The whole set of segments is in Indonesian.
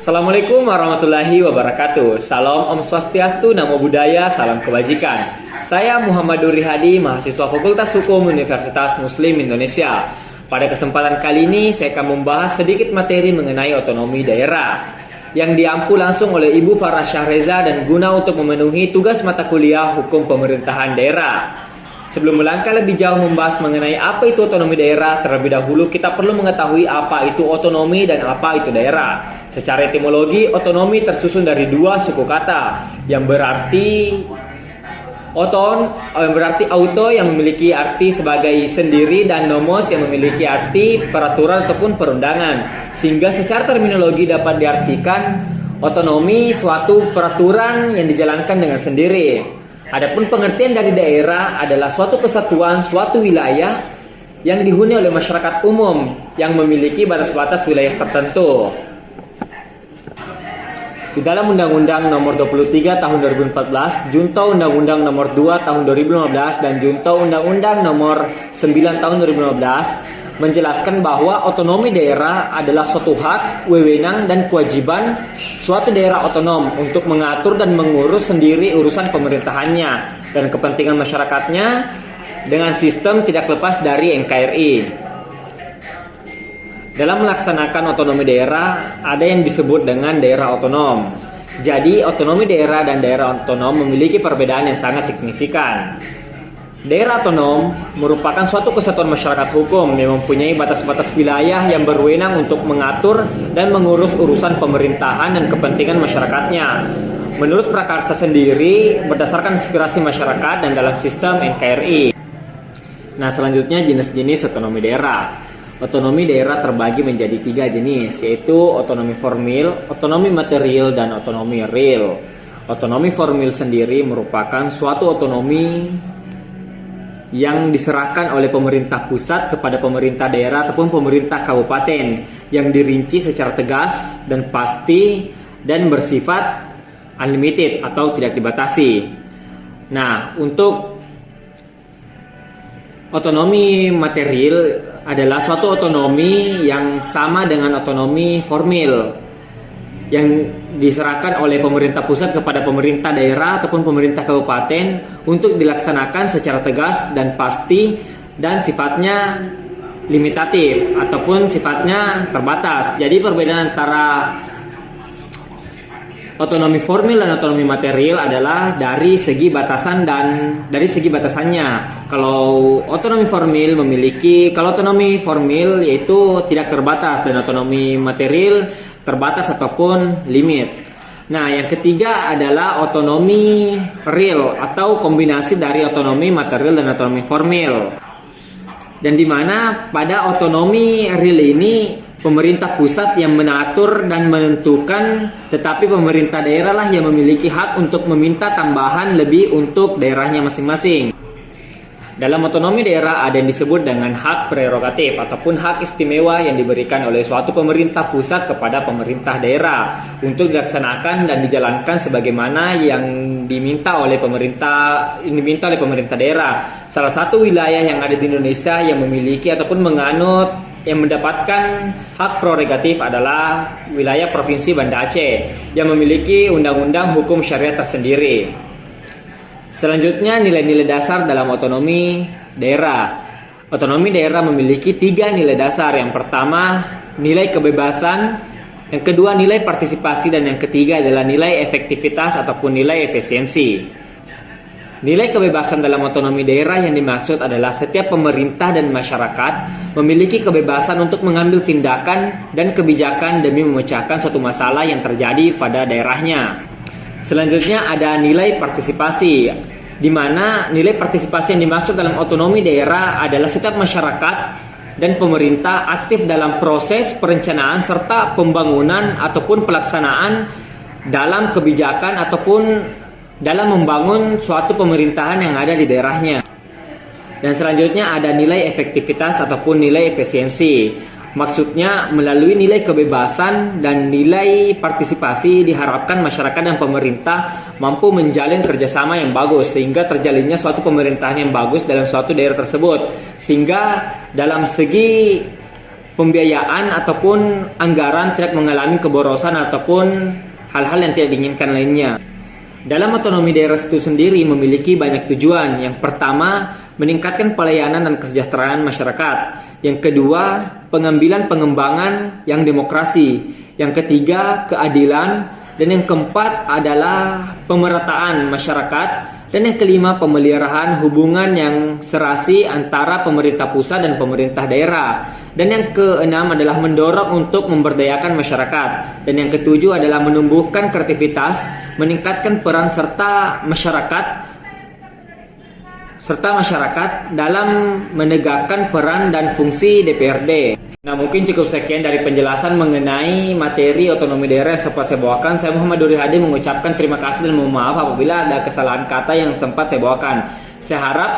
Assalamualaikum warahmatullahi wabarakatuh. Salam Om Swastiastu, Namo Buddhaya, salam kebajikan. Saya Muhammad Duri Hadi, mahasiswa Fakultas Hukum Universitas Muslim Indonesia. Pada kesempatan kali ini saya akan membahas sedikit materi mengenai otonomi daerah yang diampu langsung oleh Ibu Farah Syahreza dan guna untuk memenuhi tugas mata kuliah Hukum Pemerintahan Daerah. Sebelum melangkah lebih jauh membahas mengenai apa itu otonomi daerah, terlebih dahulu kita perlu mengetahui apa itu otonomi dan apa itu daerah. Secara etimologi, otonomi tersusun dari dua suku kata yang berarti auto yang memiliki arti sebagai sendiri dan nomos yang memiliki arti peraturan ataupun perundangan. Sehingga secara terminologi dapat diartikan otonomi suatu peraturan yang dijalankan dengan sendiri. Adapun pengertian dari daerah adalah suatu kesatuan, suatu wilayah yang dihuni oleh masyarakat umum yang memiliki batas-batas wilayah tertentu. Di dalam Undang-Undang Nomor 23 Tahun 2014, Junto Undang-Undang Nomor 2 Tahun 2015 dan Junto Undang-Undang Nomor 9 Tahun 2015 menjelaskan bahwa otonomi daerah adalah suatu hak, wewenang dan kewajiban suatu daerah otonom untuk mengatur dan mengurus sendiri urusan pemerintahannya dan kepentingan masyarakatnya dengan sistem tidak lepas dari NKRI. Dalam melaksanakan otonomi daerah, ada yang disebut dengan daerah otonom. Jadi, otonomi daerah dan daerah otonom memiliki perbedaan yang sangat signifikan. Daerah otonom merupakan suatu kesatuan masyarakat hukum yang mempunyai batas-batas wilayah yang berwenang untuk mengatur dan mengurus urusan pemerintahan dan kepentingan masyarakatnya. Menurut prakarsa sendiri, berdasarkan aspirasi masyarakat dan dalam sistem NKRI. Nah, selanjutnya jenis-jenis otonomi daerah. Otonomi daerah terbagi menjadi 3 jenis, yaitu otonomi formil, otonomi material, dan otonomi real. Otonomi formil sendiri merupakan suatu otonomi yang diserahkan oleh pemerintah pusat kepada pemerintah daerah ataupun pemerintah kabupaten yang dirinci secara tegas dan pasti dan bersifat unlimited atau tidak dibatasi. Nah, untuk otonomi material adalah suatu otonomi yang sama dengan otonomi formil yang diserahkan oleh pemerintah pusat kepada pemerintah daerah ataupun pemerintah kabupaten untuk dilaksanakan secara tegas dan pasti dan sifatnya limitatif ataupun sifatnya terbatas. Jadi perbedaan antara otonomi formil dan otonomi material adalah dari segi batasan dan dari segi batasannya. Kalau otonomi formil yaitu tidak terbatas dan otonomi material terbatas ataupun limit. Nah, yang ketiga adalah otonomi real atau kombinasi dari otonomi material dan otonomi formil. Dan di mana pada otonomi real ini pemerintah pusat yang mengatur dan menentukan, tetapi pemerintah daerah lah yang memiliki hak untuk meminta tambahan lebih untuk daerahnya masing-masing. Dalam otonomi daerah ada yang disebut dengan hak prerogatif ataupun hak istimewa yang diberikan oleh suatu pemerintah pusat kepada pemerintah daerah untuk dilaksanakan dan dijalankan sebagaimana yang diminta oleh pemerintah daerah. Salah satu wilayah yang ada di Indonesia yang memiliki ataupun menganut yang mendapatkan hak prerogatif adalah wilayah Provinsi Banda Aceh yang memiliki undang-undang hukum syariat tersendiri. Selanjutnya, nilai-nilai dasar dalam otonomi daerah. Otonomi daerah memiliki 3 nilai dasar. Yang pertama, nilai kebebasan. Yang kedua, nilai partisipasi. Dan yang ketiga adalah nilai efektivitas ataupun nilai efisiensi. Nilai kebebasan dalam otonomi daerah yang dimaksud adalah setiap pemerintah dan masyarakat memiliki kebebasan untuk mengambil tindakan dan kebijakan demi memecahkan suatu masalah yang terjadi pada daerahnya. Selanjutnya ada nilai partisipasi, di mana nilai partisipasi yang dimaksud dalam otonomi daerah adalah setiap masyarakat dan pemerintah aktif dalam proses perencanaan serta pembangunan ataupun pelaksanaan dalam kebijakan ataupun dalam membangun suatu pemerintahan yang ada di daerahnya. Dan selanjutnya ada nilai efektivitas ataupun nilai efisiensi. Maksudnya melalui nilai kebebasan dan nilai partisipasi diharapkan masyarakat dan pemerintah mampu menjalin kerjasama yang bagus sehingga terjalinnya suatu pemerintahan yang bagus dalam suatu daerah tersebut. Sehingga dalam segi pembiayaan ataupun anggaran tidak mengalami keborosan ataupun hal-hal yang tidak diinginkan lainnya. Dalam otonomi daerah itu sendiri memiliki banyak tujuan. Yang pertama, meningkatkan pelayanan dan kesejahteraan masyarakat. Yang kedua, pengambilan pengembangan yang demokrasi. Yang ketiga, keadilan. Dan yang keempat adalah pemerataan masyarakat. Dan yang kelima, pemeliharaan hubungan yang serasi antara pemerintah pusat dan pemerintah daerah. Dan yang keenam adalah mendorong untuk memberdayakan masyarakat. Dan yang ketujuh adalah menumbuhkan kreativitas, meningkatkan peran serta masyarakat dalam menegakkan peran dan fungsi DPRD. Nah, mungkin cukup sekian dari penjelasan mengenai materi otonomi daerah yang sempat saya bawakan. Saya Muhammad Duri Hadi mengucapkan terima kasih dan mohon maaf apabila ada kesalahan kata yang sempat saya bawakan. Saya harap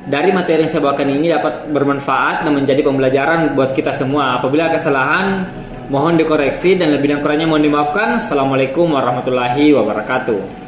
dari materi yang saya bawakan ini dapat bermanfaat dan menjadi pembelajaran buat kita semua. Apabila ada kesalahan, mohon dikoreksi dan lebih dan kurangnya mohon dimaafkan. Assalamualaikum warahmatullahi wabarakatuh.